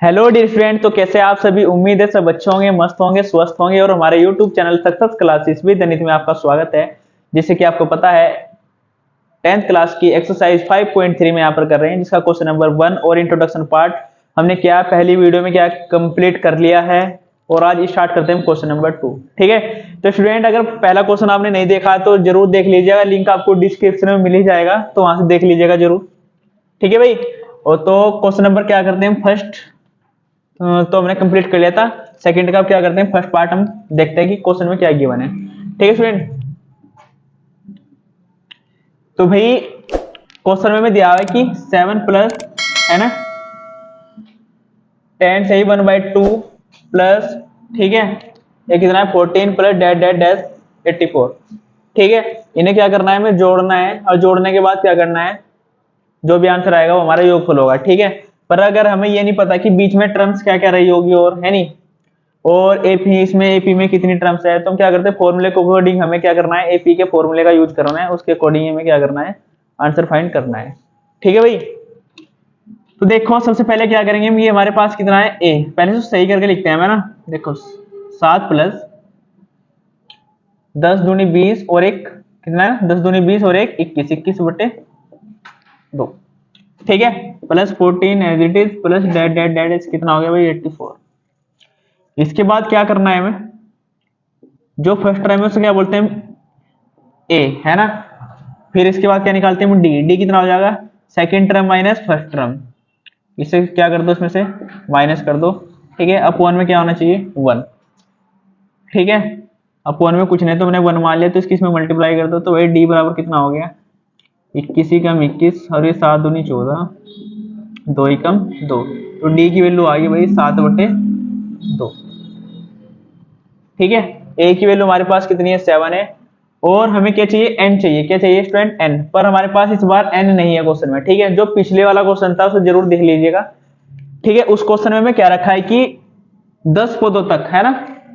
Hello dear friend, तो कैसे आप सभी। उम्मीद है सब अच्छे होंगे, मस्त होंगे, स्वस्थ होंगे। और हमारे YouTube channel success classes with Anit में आपका स्वागत है। जैसे कि आपको पता है 10th क्लास की एक्सरसाइज 5.3 में यहाँ पर कर रहे हैं, जिसका क्वेश्चन नंबर 1 और इंट्रोडक्शन पार्ट हमने क्या पहली वीडियो में क्या कंप्लीट कर लिया है। और आज स्टार्ट करते हैं क्वेश्चन नंबर 2। ठीक है, तो स्टूडेंट अगर पहला क्वेश्चन आपने नहीं देखा तो जरूर देख लीजिएगा, लिंक आपको डिस्क्रिप्शन में मिल ही जाएगा, तो वहां से देख लीजिएगा जरूर। ठीक है भाई। और तो क्वेश्चन नंबर क्या करते हैं फर्स्ट, तो हमने कंप्लीट कर लिया था। सेकंड का क्या करते हैं, फर्स्ट पार्ट हम देखते हैं कि क्वेश्चन में क्या गिवन है। ठीक है स्टूडेंट, तो भाई क्वेश्चन में दिया हुआ है कि 7 प्लस है ना 10 से ही 1/2 प्लस, ठीक है, ये कितना है 14 प्लस डैश डैश डैश 84। ठीक है, इन्हें क्या करना है, हमें जोड़ना है, और जोड़ने के बाद क्या करना है, जो भी आंसर आएगा वो हमारा योगफल होगा। ठीक है, पर अगर हमें ये नहीं पता कि बीच में टर्म्स क्या क्या रही होगी, और है नहीं, और एपी इसमें एपी में कितनी टर्म्स है, तो हम क्या करते हैं फॉर्मूले के अकॉर्डिंग हमें क्या करना है, एपी के फॉर्मूले का यूज करना है, उसके अकॉर्डिंग हमें क्या करना है, आंसर फाइंड करना है। ठीक है भाई, तो देखो सबसे पहले क्या करेंगे हम, ये हमारे पास कितना है ए, पहले तो सही करके लिखते हैं हमें ना। देखो 7 प्लस 10 दूनी 20 और एक कितना है, 10 दूनी 20 और एक 21, 21/2। ठीक है, plus 14 as it is plus डेट डेट डेट कितना हो गया भाई 84। इसके बाद क्या करना है हमें, जो फर्स्ट टर्म है उसे क्या बोलते हैं, ए, है ना। फिर इसके बाद क्या निकालते हैं डी, डी कितना हो जाएगा, second term minus first term, इसे क्या कर दो, इसमें से माइनस कर दो। ठीक है, अपॉन में क्या होना चाहिए 1। ठीक है, अपॉन में कुछ नहीं तो मैंने 1 मान लिया, तो इसकी इसमें मल्टीप्लाई कर दो, तो वही डी बराबर कितना हो गया 21 कम 21 और ये 7 दूनी 14, 2 कम 2, तो डी की वैल्यू आ गई भाई 7/2। ठीक है, ए की वैल्यू हमारे पास कितनी है 7 है, और हमें क्या चाहिए एन चाहिए, क्या चाहिए स्टूडेंट एन, पर हमारे पास इस बार एन नहीं है क्वेश्चन में। ठीक है, जो पिछले वाला क्वेश्चन था उसे जरूर देख लीजिएगा। ठीक है, उस क्वेश्चन में क्या रखा है कि 10 पदों तक, है ना,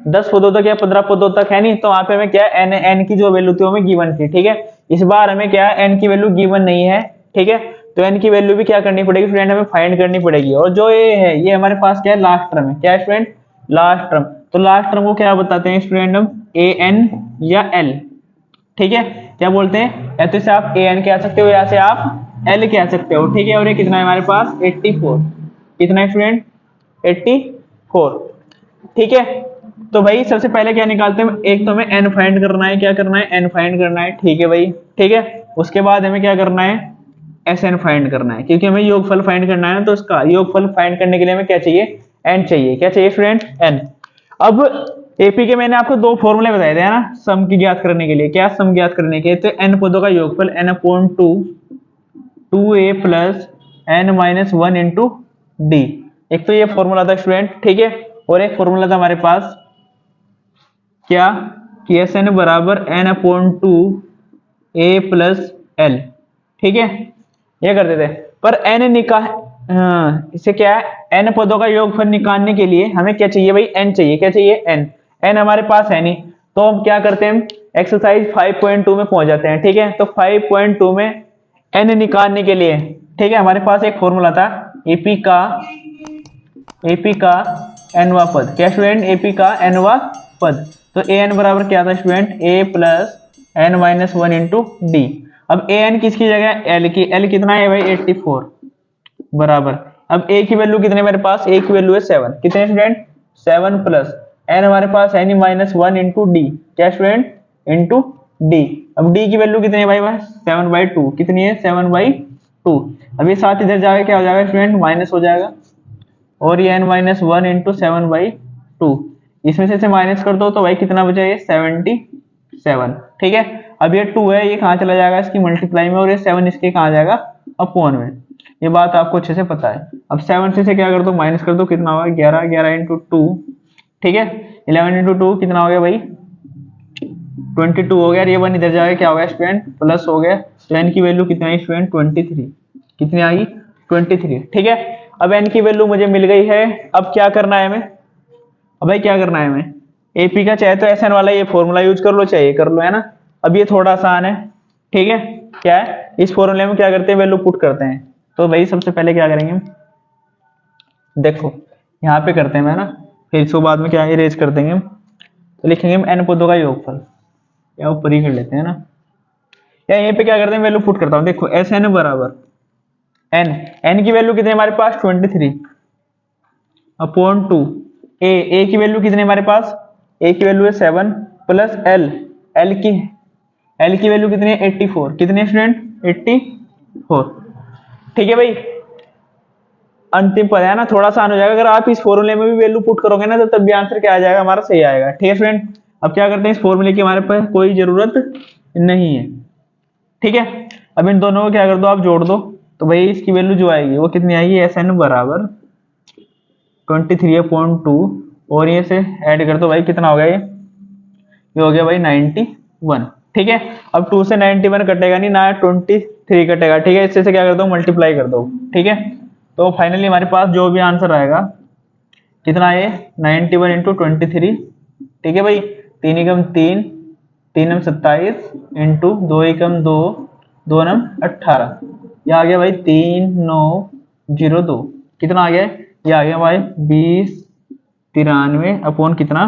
10 पदों तक या 15 पदों तक है नहीं, तो वहां पे हमें क्या एन, एन की जो वैल्यू थी वो हमें गिवन थी। ठीक है, इस बार हमें क्या एन की वैल्यू गिवन नहीं है। ठीक है, तो एन की वैल्यू भी क्या करनी पड़ेगी फ्रेंड, हमें फाइंड करनी पड़ेगी। और जो ये है ये हमारे पास क्या है, लास्ट टर्म है, क्या है स्टूडेंट, लास्ट टर्म। तो लास्ट टर्म को क्या बताते हैं स्टूडेंट, हम ए एन या एल। ठीक है, क्या बोलते हैं, या तो इसे आप ए एन कह सकते हो या से आप एल कह सकते हो। ठीक है, और ये कितना है हमारे पास 84, कितना है स्टूडेंट 84। ठीक है, तो भाई सबसे पहले क्या निकालते हैं, एक तो हमें एन फाइंड करना है, क्या करना है एन फाइंड करना है। ठीक है भाई, ठीक है, उसके बाद हमें क्या करना है एस एन फाइंड करना है, क्योंकि हमें योगफल फाइंड करना है ना, तो उसका योगफल फाइंड करने के लिए हमें क्या चाहिए एन चाहिए, क्या चाहिए स्टूडेंट एन। अब एपी के मैंने आपको 2 फॉर्मूले बताए थे ना सम की ज्ञात करने के लिए, क्या सम ज्ञात करने के लिए, तो एन पदों का योगफल n upon 2 2a plus N minus 1 into d, एक तो ये फॉर्मूला था स्टूडेंट। ठीक है, और एक फॉर्मूला था हमारे पास क्या, कि एस एन बराबर एन अपॉन 2 ए प्लस एल। ठीक है, ये करते थे, पर एन निकाल, इसे क्या है एन पदों का योगफल निकालने के लिए हमें क्या चाहिए भाई एन चाहिए, क्या चाहिए एन, एन हमारे पास है नहीं, तो हम क्या करते हैं एक्सरसाइज 5.2 में पहुंच जाते हैं। ठीक है, तो 5.2 में एन निकालने के लिए, ठीक है, हमारे पास एक फॉर्मूला था एपी का एनवा पद, क्या स्टूडेंट एपी का एनवा पद, तो ए एन बराबर क्या था student A plus N minus 1 into D. अब ए एन किसकी जगह एल की, एल कितना है भाई 84 बराबर, अब ए की वैल्यू कितने मेरे पास, ए की वैल्यू है 7, कितने स्टूडेंट 7 प्लस एन हमारे पास है नहीं माइनस 1 इंटू डी, क्या स्टूडेंट इंटू डी। अब डी की वैल्यू कितनी है भाई 7/2, कितनी है 7/2। अब ये 7 इधर जाएगा क्या हो जाएगा स्टूडेंट माइनस हो जाएगा, और ये एन माइनस 1 इंटू 7/2, इसमें से माइनस कर दो तो भाई कितना बचा ये 77। ठीक है, अब ये 2 है ये कहाँ चला जाएगा इसकी मल्टीप्लाई में, और ये 7 इसके कहाँ जाएगा अपॉन में, ये बात आपको अच्छे से पता है। अब 7 से क्या कर दो माइनस कर दो, कितना होगा 11, 11 इंटू 2, ठीक है 11 इंटू 2 कितना हो गया भाई 22 हो गया, ये 1 इधर जाएगा क्या हो गया स्टूडेंट प्लस हो गया, तो एन की वैल्यू कितना है स्टूडेंट 23, कितनी आई 23। ठीक है, अब एन की वैल्यू मुझे मिल गई है, अब क्या करना है हमें, अब भाई क्या करना है हमें, एपी का चाहे तो एसएन वाला ये फॉर्मूला यूज कर लो चाहे ये कर लो, है ना। अब ये थोड़ा आसान है, ठीक है, क्या है इस फॉर्मूले में क्या करते हैं वैल्यू पुट करते हैं, तो भाई सबसे पहले क्या करेंगे देखो यहाँ पे करते हैं मैं ना, फिर इसको बाद में क्या इरेज कर देंगे हम। तो लिखेंगे हम n पदों का योगफल, या ऊपर ही कर लेते हैं ना, या यहीं पे क्या करते हैं वैल्यू पुट करता हूँ। देखो एस एन बराबर एन, एन की वैल्यू कितनी हमारे पास 23 अपॉन 2, ए की वैल्यू कितनी हमारे पास, ए की वैल्यू है 7 प्लस एल, एल की वैल्यू कितनी है 84, कितनी है स्टूडेंट 84। ठीक है भाई, अंतिम पद है ना, थोड़ा सा आसान हो जाएगा अगर आप इस फॉर्मूले में भी वैल्यू पुट करोगे ना, तो तब भी आंसर क्या आ जाएगा हमारा, सही आएगा। ठीक है स्टूडेंट, अब क्या करते हैं, इस फॉर्मूले की हमारे पास कोई जरूरत नहीं है। ठीक है, अब इन दोनों को क्या कर दो, आप जोड़ दो, तो भाई इसकी वैल्यू जो आएगी वो कितनी आएगी, एस एन बराबर 23/2, और ये से ऐड कर दो भाई, कितना हो गया ये हो गया भाई 91। ठीक है, अब 2 से 91 कटेगा नहीं ना, 23 कटेगा। ठीक है, इससे से क्या कर दो, मल्टीप्लाई कर दो। ठीक है, तो फाइनली हमारे पास जो भी आंसर आएगा कितना है, 91 इंटू 23। ठीक है भाई, 3 एकम 3, 3 नम 27 इंटू 2 एकम 2, 2 नम 18, ये आ गया भाई 3902। कितना आ गया, ये आ गया भाई 2093 अपॉन कितना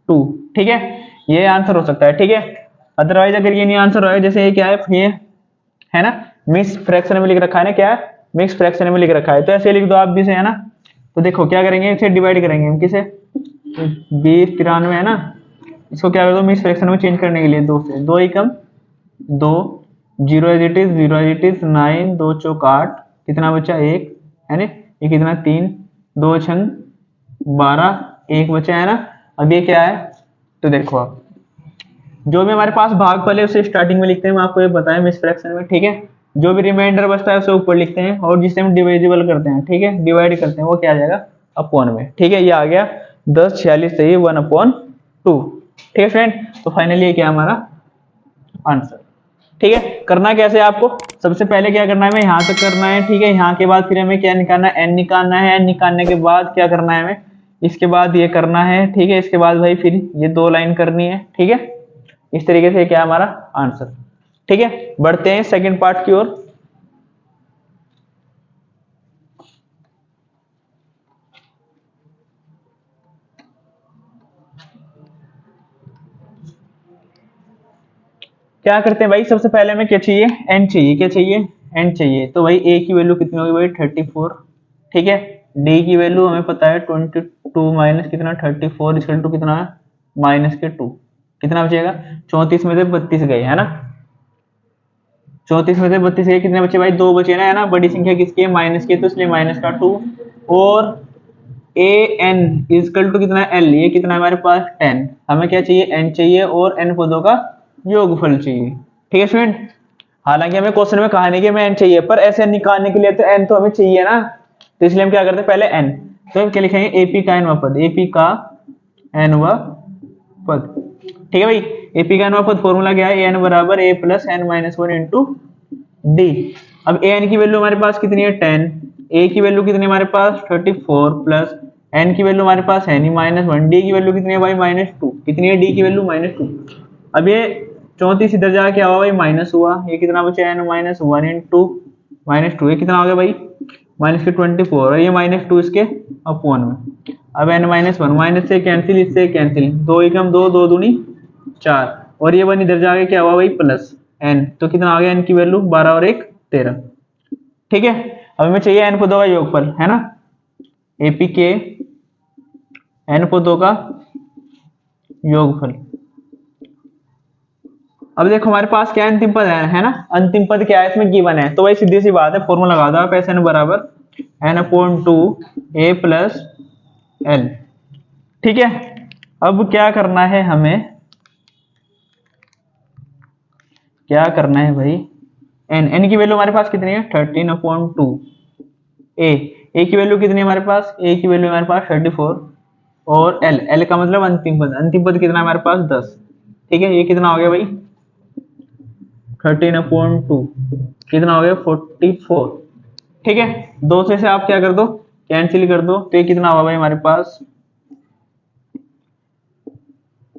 2। ठीक है, ये आंसर हो सकता है। ठीक है, अदरवाइज अगर ये नहीं आंसर होगा, जैसे ये क्या है, ये है ना मिक्स फ्रैक्शन में लिख रखा है ना, क्या है मिक्स फ्रैक्शन में लिख रखा है, तो ऐसे लिख दो आप भी से, है ना। तो देखो क्या करेंगे, इसे डिवाइड करेंगे हम किसे, 2093 है ना, इसको क्या कर दो मिक्स फ्रैक्शन में चेंज करने के लिए 2 से, 2 एकम 2, 0 as it is, 0 as it is, 9, 2 चौक 8, कितना बचा 1, है ना, ये कितना 3, 2 छंग 12, 1 बचा है ना। अब ये क्या है, तो देखो आप जो भी हमारे पास भागफल है उसे स्टार्टिंग में लिखते हैं, मैं आपको ये बताया मिक्स फ्रैक्शन में। ठीक है, जो भी रिमाइंडर बचता है उसे ऊपर लिखते हैं, और जिसे हम डिविजिबल करते हैं, ठीक है डिवाइड करते हैं, वो क्या आ जाएगा अपॉन में। ठीक है, ये आ गया 1046 से 1/2। ठीक है फ्रेंड, तो फाइनली ये क्या हमारा आंसर। ठीक है, करना कैसे आपको, सबसे पहले क्या करना है, हमें यहाँ तक करना है। ठीक है, यहाँ के बाद फिर हमें क्या निकालना है, एन निकालना है। एन निकालने के बाद क्या करना है हमें, इसके बाद ये करना है। ठीक है, इसके बाद भाई फिर ये 2 लाइन करनी है। ठीक है, इस तरीके से क्या हमारा आंसर। ठीक है, बढ़ते हैं सेकंड पार्ट की ओर। क्या करते हैं भाई, सबसे पहले हमें क्या चाहिए, एन चाहिए। क्या चाहिए, एन चाहिए। तो भाई ए की वैल्यू कितनी होगी भाई 34। ठीक है, डी की वैल्यू हमें पता है 22 माइनस कितना 34 इक्वल टू कितना है माइनस के 2, कितना बचेगा 34 में से 32 गए, है ना। 34 में से 32 गए, कितने बचे भाई 2 बचे ना, है ना। बड़ी संख्या किसकी है, माइनस की, तो इसलिए माइनस का 2। और ए एन इक्वल टू कितना एल, ये कितना है हमारे पास 10। हमें क्या चाहिए, एन चाहिए और एन पदों का योगफल चाहिए। ठीक है स्टूडेंट, हालांकि हमें क्वेश्चन में कहा नहीं कि हमें एन चाहिए, पर ऐसे निकालने के लिए तो एन तो हमें चाहिए ना, तो इसलिए हम क्या करते हैं पहले एन। तो हम क्या लिखेंगे, एपी का एनवा पद, एपी का एनवा पद। ठीक है भाई, एपी का एनवा पद फॉर्मूला क्या है, एन बराबर A plus N minus 1 into D. अब ए एन की वैल्यू हमारे पास कितनी है 10, ए की वैल्यू कितनी है हमारे पास 34 प्लस एन की वैल्यू हमारे पास है नहीं -1, डी की वैल्यू कितनी है भाई -2, कितनी है डी की वैल्यू -2। अब ये 34 इधर जाके क्या हुआ भाई माइनस हुआ, ये कितना बचा एन -1 इंटू -2, ये कितना हो गया भाई माइनस के 24, और ये -2 इसके अपॉन में। अब n -1 माइनस से कैंसिल, इससे कैंसिल, 2 एकम 2, 2 दूनी 4, और ये 1 इधर जाके क्या हुआ भाई प्लस n, तो कितना आ गया n की वैल्यू 12 और 1 13। ठीक है, अब हमें चाहिए n पदों का योगफल, है ना, एपी के n पदों का योगफल। अब देखो हमारे पास क्या अंतिम पद है ना, अंतिम पद क्या है इसमें गिवन है, तो भाई सीधी सी बात है फॉर्मूला लगा दो आप, एस एन बराबर n/2 a प्लस एल। ठीक है, अब क्या करना है हमें, क्या करना है भाई, n की वैल्यू हमारे पास कितनी है 13/2, ए की वैल्यू कितनी है हमारे पास, ए की वैल्यू हमारे पास 34, और एल का मतलब अंतिम पद कितना है हमारे पास 10। ठीक है, ये कितना हो गया भाई 13/2, कितना हो गया 44। ठीक है, 2 से आप क्या कर दो कैंसिल कर दो, तो ये कितना होगा भाई हमारे पास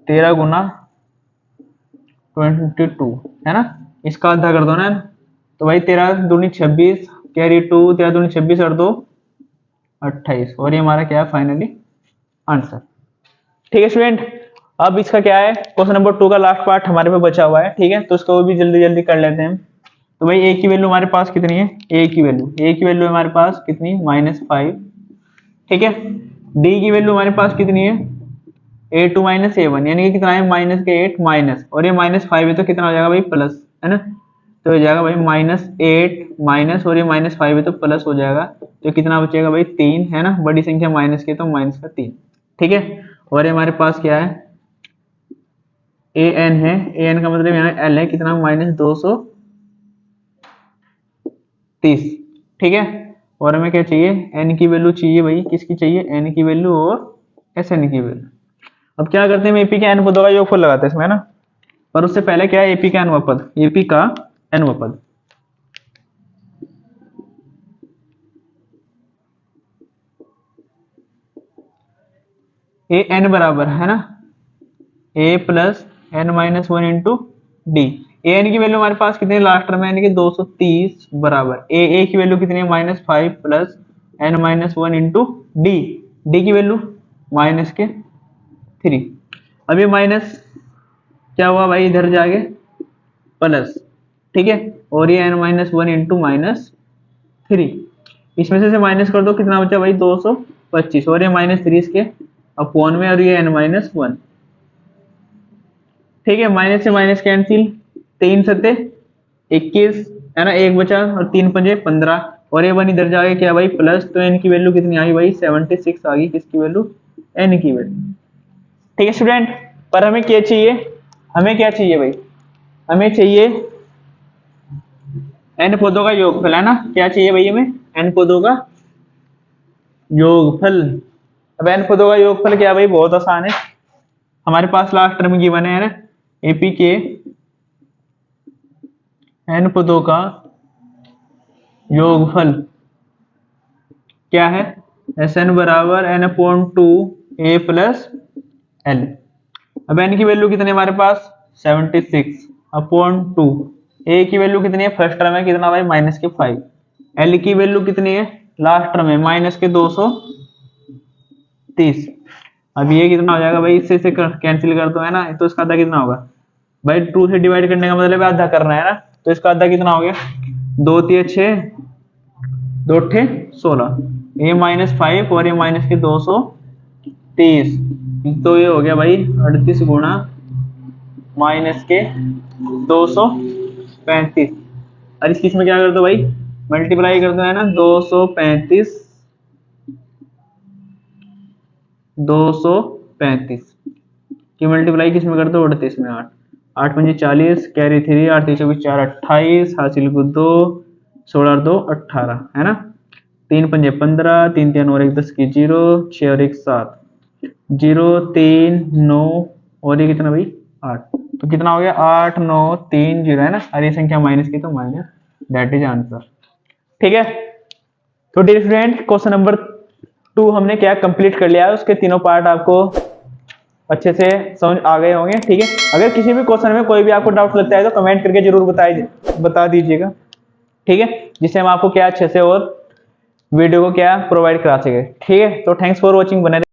13 गुना 22, है ना, इसका आधा कर दो ना, तो भाई 13 दूनी 26 कैरी 2, 13 दूनी 26 और 2 28 और ये हमारा क्या है फाइनली आंसर। ठीक है स्टूडेंट, अब इसका क्या है क्वेश्चन नंबर 2 का लास्ट पार्ट हमारे पे बचा हुआ है। ठीक है, तो इसको भी जल्दी जल्दी कर लेते हैं। तो भाई ए की वैल्यू हमारे पास कितनी है, ए की वैल्यू हमारे पास कितनी -5। ठीक है, डी की वैल्यू हमारे पास कितनी है A2 - A1 यानी कि कितना है -8 माइनस, और ये -5 है तो कितना हो जाएगा भाई प्लस, है ना। तो हो जाएगा भाई -8 माइनस, और ये -5 है तो प्लस हो जाएगा। तो कितना बचेगा भाई 3, है ना, बड़ी संख्या माइनस की तो माइनस का 3। ठीक है, और ये हमारे पास क्या है an है, an का मतलब यहाँ l है कितना -230। ठीक है, और हमें क्या चाहिए n की वैल्यू चाहिए भाई, किसकी चाहिए n की वैल्यू और sn की वैल्यू। अब क्या करते हैं हम एपी के n पदों का योगफल लगाते हैं इसमें, है ना। पर उससे पहले क्या है एपी का nवां पद, एपी का nवां पद। ए एन बराबर है ना a plus n minus 1 into d. A n की वैल्यू हमारे पास कितनी लास्ट टर्म है यानी कि 230 बराबर ए की वैल्यू कितनी है -5 plus n minus 1 into D. D की वैल्यू माइनस के 3। अब ये माइनस क्या हुआ भाई इधर जाके प्लस। ठीक है, और ये n माइनस 1 इंटू -3, इसमें से माइनस कर दो कितना बचा भाई 225, और ये -3 इसके अपॉन में, और ये n माइनस 1। ठीक है, माइनस से माइनस कैंसिल, 3 सत्ते 21 है ना, 1 बचा और 3 पंजे 15, और ये 1 इधर जाके क्या भाई प्लस। तो n की वैल्यू कितनी आई भाई 76 आ गई, किसकी वैल्यू n की वैल्यू। ठीक है स्टूडेंट, पर हमें क्या चाहिए, हमें क्या चाहिए भाई, हमें चाहिए n पदों का योगफल, है ना। क्या चाहिए भाई हमें n पदों का योगफल। अब n पदों का योगफल क्या भाई बहुत आसान है, हमारे पास लास्ट टर्म गिवन है ना, एपी के n पदों का योगफल क्या है Sn बराबर n/2 a प्लस l। अब n की वैल्यू कितनी है हमारे पास 76/2, a की वैल्यू कितनी है फर्स्ट टर्म है कितना भाई -5, l की वैल्यू कितनी है लास्ट टर्म है -230। अब ये कितना हो जाएगा भाई, इससे कैंसिल कर दो, है ना। तो इसका आधा कितना होगा भाई, 2 से डिवाइड करने का मतलब है आधा करना है ना। तो इसका आधा कितना हो गया 2 3 6 2 16, ये -5 और ये माइनस के 230, तो ये हो गया भाई 38 गुणा माइनस के 235। और इस में क्या कर दो भाई मल्टीप्लाई कर दो, है ना। 235 की मल्टीप्लाई किस में कर दो 38 में, 8 पंजे 40 कैरी 3 8 3 24 4 28 हासिल को 2 16 और 2 18, है ना। 3 पंजे 15 3 3 और 1 10 की 0 6 और 1 7 0 3 9 और ये कितना भाई 8, तो कितना हो गया 8 9 3 0, है ना। और ये संख्या माइनस की तो माइनस, दैट इज आंसर। ठीक है, तो डियर स्टूडेंट क्वेश्चन नंबर 2 हमने क्या कंप्लीट कर लिया है, उसके तीनों पार्ट आपको अच्छे से समझ आ गए होंगे। ठीक है, अगर किसी भी क्वेश्चन में कोई भी आपको डाउट लगता है तो कमेंट करके जरूर बता दीजिएगा। ठीक है, जिससे हम आपको क्या अच्छे से और वीडियो को क्या प्रोवाइड करा सके। ठीक है, तो थैंक्स फॉर वॉचिंग, बने